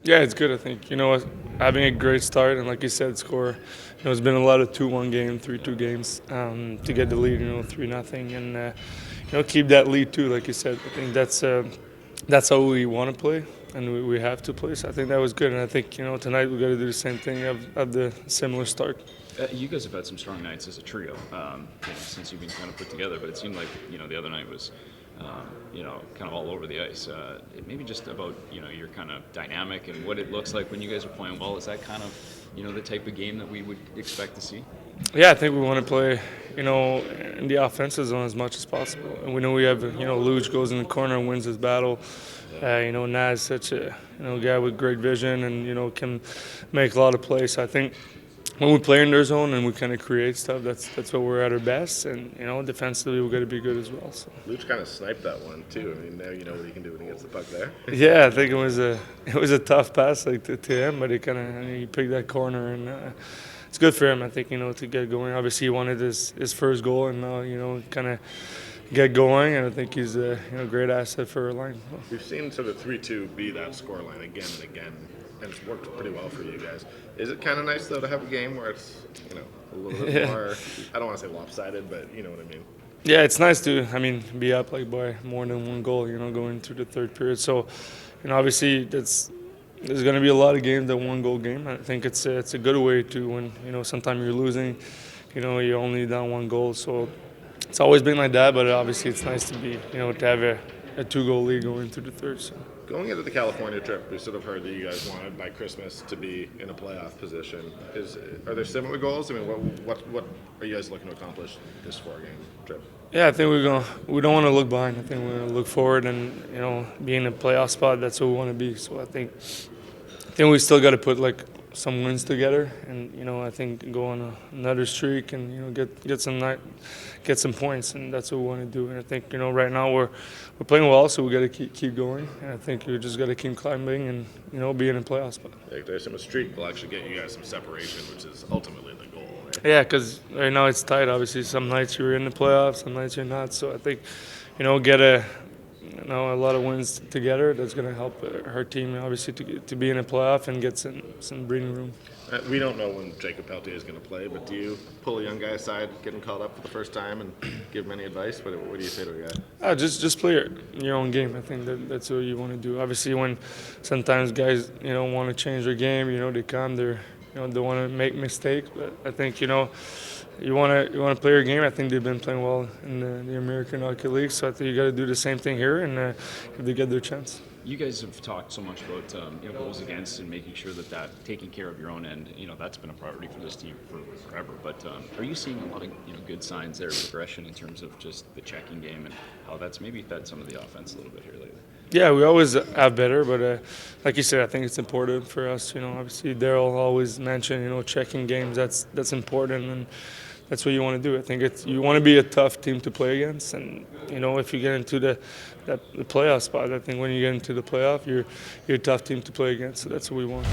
Yeah, it's good. I think having a great start and like you said, score. It's been a lot of 2-1 game, 3-2 games to get the lead. 3-0, and keep that lead too. Like you said, I think that's how we want to play, and we have to play. So I think that was good, and I think tonight we got to do the same thing. Have the similar start. You guys have had some strong nights as a trio since you've been kind of put together, but it seemed like the other night was kind of all over the ice. Maybe just about your kind of dynamic and what it looks like when you guys are playing well. Is that kind of the type of game that we would expect to see? Yeah, I think we want to play, in the offensive zone as much as possible. And we know we have, Luge goes in the corner and wins his battle. Naz such a guy with great vision and can make a lot of plays. So I think when we play in their zone and we kind of create stuff, that's what we're at our best. And defensively we're going to be good as well. So. Luch kind of sniped that one too. I mean, now you know what he can do when he gets the puck there. Yeah, I think it was a tough pass to him, but he picked that corner and. It's good for him, I think, to get going. Obviously, he wanted his first goal, and now, kind of get going. And I think he's a great asset for our line. We've seen sort of 3-2 be that scoreline again and again, and it's worked pretty well for you guys. Is it kind of nice though to have a game where it's a little bit more? I don't want to say lopsided, but you know what I mean. Yeah, it's nice to be up like by more than one goal. Going through the third period. So, obviously there's going to be a lot of games that one-goal game. I think it's a good way to when sometimes you're losing, you're only down one goal. So it's always been like that, but obviously it's nice to be to have a two-goal lead going through the third. So. Going into the California trip, we sort of heard that you guys wanted by Christmas to be in a playoff position. Are there similar goals? I mean, what are you guys looking to accomplish this 4-game trip? Yeah, I think we don't want to look behind. I think we're going to look forward and be in a playoff spot. That's what we want to be. So I think we still got to put some wins together, and I think go on another streak and get some points, and that's what we want to do. And I think right now we're playing well, so we got to keep going. And I think we just got to keep climbing and be in a playoff spot. There's some streak will actually get you guys some separation, which is ultimately the goal. Right? Yeah, because right now it's tight. Obviously, some nights you're in the playoffs, some nights you're not. So I think get a lot of wins together. That's going to help her team, obviously, to be in a playoff and get some breathing room. We don't know when Jacob Peltier is going to play, but do you pull a young guy aside, getting called up for the first time, and give him any advice? What do you say to a guy? Just play your own game. I think that's what you want to do. Obviously, when sometimes guys want to change their game, they come, they want to make mistakes, but I think you want to play your game. I think they've been playing well in the American Hockey League, so I think you got to do the same thing here, and if they get their chance. You guys have talked so much about goals against and making sure that taking care of your own end, that's been a priority for this team for forever. But are you seeing a lot of good signs there, progression in terms of just the checking game and how that's maybe fed some of the offense a little bit here lately? Yeah, we always have better, but like you said, I think it's important for us. Obviously Daryl always mentioned checking games. That's important, and that's what you want to do. I think you want to be a tough team to play against, and if you get into the playoff spot, I think when you get into the playoff, you're a tough team to play against. So that's what we want.